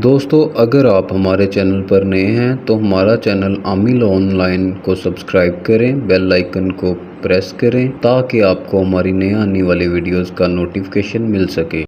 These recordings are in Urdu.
دوستو اگر آپ ہمارے چینل پر نئے ہیں تو ہمارا چینل عامل آن لائن کو سبسکرائب کریں، بیل آئیکن کو پریس کریں تاکہ آپ کو ہماری نئے آنے والی ویڈیوز کا نوٹیفیکیشن مل سکے۔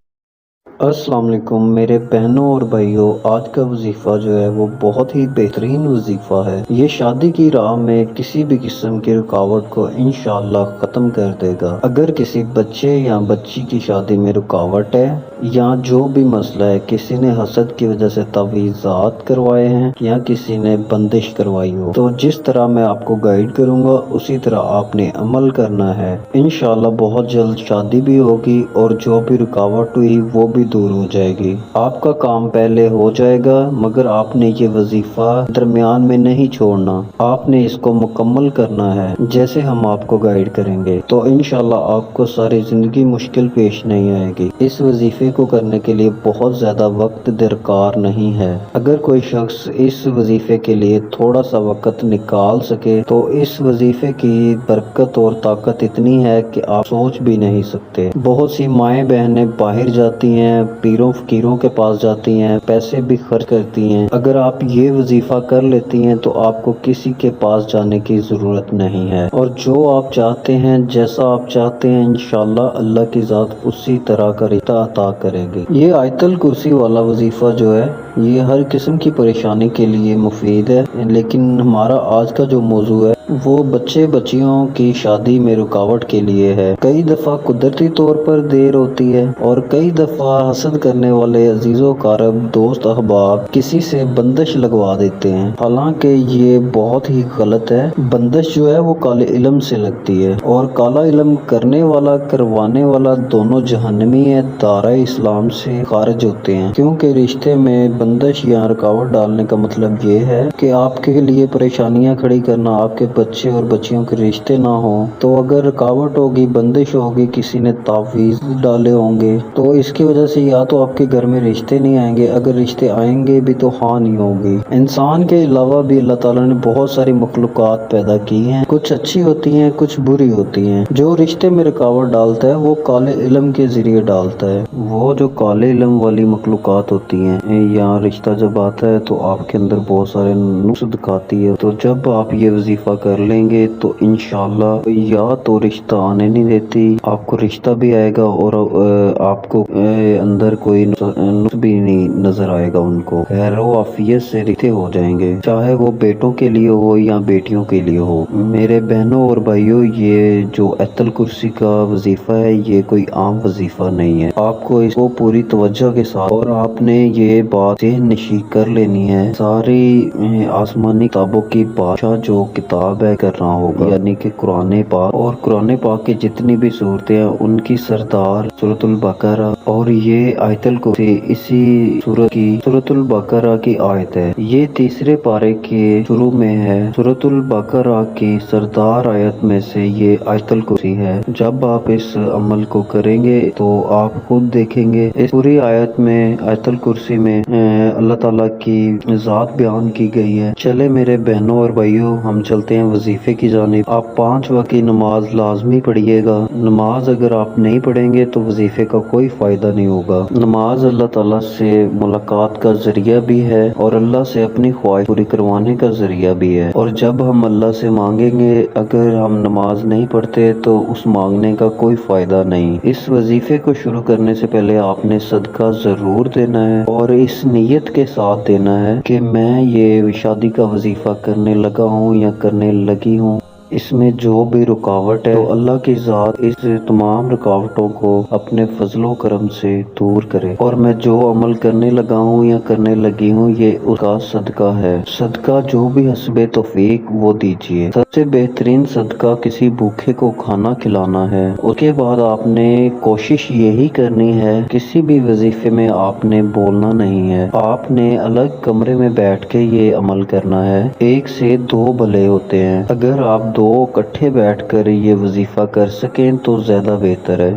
السلام علیکم میرے بہنوں اور بھائیوں، آج کا وظیفہ جو ہے وہ بہت ہی بہترین وظیفہ ہے۔ یہ شادی کی راہ میں کسی بھی قسم کی رکاوٹ کو انشاءاللہ ختم کر دے گا۔ اگر کسی بچے یا بچی کی شادی میں رکاوٹ ہے یا جو بھی مسئلہ ہے، کسی نے حسد کی وجہ سے تعویذات کروائے ہیں یا کسی نے بندش کروائی ہو، تو جس طرح میں آپ کو گائیڈ کروں گا اسی طرح آپ نے عمل کرنا ہے۔ انشاءاللہ بہت جلد شادی بھی ہوگی اور جو بھی رکاوٹ ہوئی وہ بھی دور ہو جائے گی۔ آپ کا کام پہلے ہو جائے گا، مگر آپ نے یہ وظیفہ درمیان میں نہیں چھوڑنا، آپ نے اس کو مکمل کرنا ہے جیسے ہم آپ کو گائیڈ کریں گے، تو انشاءاللہ آپ کو ساری زندگی مشکل پیش نہیں آئے گی۔ اس وظیفے کو کرنے کے لیے بہت زیادہ وقت درکار نہیں ہے۔ اگر کوئی شخص اس وظیفے کے لیے تھوڑا سا وقت نکال سکے تو اس وظیفے کی برکت اور طاقت اتنی ہے کہ آپ سوچ بھی نہیں سکتے۔ بہت سی مائیں بہنیں باہر جاتی ہیں، پیروں فقیروں کے پاس جاتی ہیں، پیسے بھی خرچ کرتی ہیں۔ اگر آپ یہ وظیفہ کر لیتی ہیں تو آپ کو کسی کے پاس جانے کی ضرورت نہیں ہے، اور جو آپ چاہتے ہیں، جیسا آپ چاہتے ہیں، انشاءاللہ اللہ کی ذات اسی طرح کا رشتہ عطا کرے گی۔ یہ آیت الکرسی والا وظیفہ جو ہے یہ ہر قسم کی پریشانی کے لیے مفید ہے، لیکن ہمارا آج کا جو موضوع ہے وہ بچے بچیوں کی شادی میں رکاوٹ کے لیے ہے۔ کئی دفعہ قدرتی طور پر دیر ہوتی ہے اور کئی دفعہ حسد کرنے والے عزیز و اقارب، دوست احباب کسی سے بندش لگوا دیتے ہیں، حالانکہ یہ بہت ہی غلط ہے۔ بندش جو ہے وہ کالے علم سے لگتی ہے، اور کالا علم کرنے والا کروانے والا دونوں جہنمی ہے، دائرہ اسلام سے خارج ہوتے ہیں، کیونکہ رشتے میں بندش یا رکاوٹ ڈالنے کا مطلب یہ ہے کہ آپ کے لیے پریشانیاں کھڑی کرنا، آپ کے بچے اور بچیوں کے رشتے نہ ہوں۔ تو اگر رکاوٹ ہوگی، بندش ہوگی، کسی نے تعویذ ڈالے ہوں گے تو اس کی وجہ سے یا تو آپ کے گھر میں رشتے نہیں آئیں گے، اگر رشتے آئیں گے بھی تو ہانی ہوگی۔ انسان کے علاوہ بھی اللہ تعالیٰ نے بہت ساری مخلوقات پیدا کی ہیں، کچھ اچھی ہوتی ہیں، کچھ بری ہوتی ہیں۔ جو رشتے میں رکاوٹ ڈالتا ہے وہ کالے علم کے ذریعے ڈالتا ہے۔ وہ جو کالے علم والی مخلوقات ہوتی ہیں یا رشتہ جب آتا ہے تو آپ کے اندر بہت سارے نقص دکھاتی ہے، تو جب آپ یہ وظیفہ کر لیں گے تو انشاءاللہ یا تو رشتہ آنے نہیں دیتی، آپ کو رشتہ بھی آئے گا اور آپ کو اندر کوئی نقص بھی نہیں نظر آئے گا، ان کو خیر و عافیت سے رشتے ہو جائیں گے، چاہے وہ بیٹوں کے لیے ہو یا بیٹیوں کے لیے ہو۔ میرے بہنوں اور بھائیوں، یہ جو آیت الکرسی کا وظیفہ ہے یہ کوئی عام وظیفہ نہیں ہے، آپ کو اس کو پوری توجہ کے ساتھ اور آپ نے یہ بات ذہن نشین کر لینی ہے، ساری آسمانی کتابوں کی بادشاہ جو کتاب ہے کرنا ہوگا، یعنی کہ قرآن پاک، اور قرآن پاک کی جتنی بھی صورتیں ہیں ان کی سردار سورۃ البقرہ، اور یہ آیت الکرسی اسی سورۃ البقرہ کی آیت ہے۔ یہ تیسرے پارے کے شروع میں ہے، سورۃ البقرہ کی سردار آیت میں سے یہ آیت الکرسی ہے۔ جب آپ اس عمل کو کریں گے تو آپ خود دیکھیں گے اس پوری آیت میں، آیت الکرسی میں اللہ تعالیٰ کی ذات بیان کی گئی ہے۔ چلے میرے بہنوں اور بھائیوں، ہم چلتے ہیں وظیفے کی جانب۔ آپ 5 وقت کی نماز لازمی پڑھیے گا۔ نماز اگر آپ نہیں پڑھیں گے تو وظیفے کا کوئی فائدہ نہیں ہوگا۔ نماز اللہ تعالیٰ سے ملاقات کا ذریعہ بھی ہے اور اللہ سے اپنی خواہش پوری کروانے کا ذریعہ بھی ہے، اور جب ہم اللہ سے مانگیں گے، اگر ہم نماز نہیں پڑھتے تو اس مانگنے کا کوئی فائدہ نہیں۔ اس وظیفے کو شروع کرنے سے پہلے آپ نے صدقہ ضرور دینا ہے، اور اس نیت کے ساتھ دینا ہے کہ میں یہ شادی کا وظیفہ کرنے لگا ہوں یا کرنے لگی ہوں، اس میں جو بھی رکاوٹ ہے تو اللہ کی ذات اس تمام رکاوٹوں کو اپنے فضل و کرم سے دور کرے، اور میں جو عمل کرنے لگا ہوں یا کرنے لگی ہوں یہ اس کا صدقہ ہے۔ صدقہ جو بھی حسب توفیق وہ دیجیے۔ سب سے بہترین صدقہ کسی بھوکے کو کھانا کھلانا ہے۔ اس کے بعد آپ نے کوشش یہی کرنی ہے، کسی بھی وظیفے میں آپ نے بولنا نہیں ہے، آپ نے الگ کمرے میں بیٹھ کے یہ عمل کرنا ہے۔ 1 سے 2 بھلے ہوتے ہیں، اگر آپ 2 اکٹھے بیٹھ کر یہ وظیفہ کر سکیں تو زیادہ بہتر ہے۔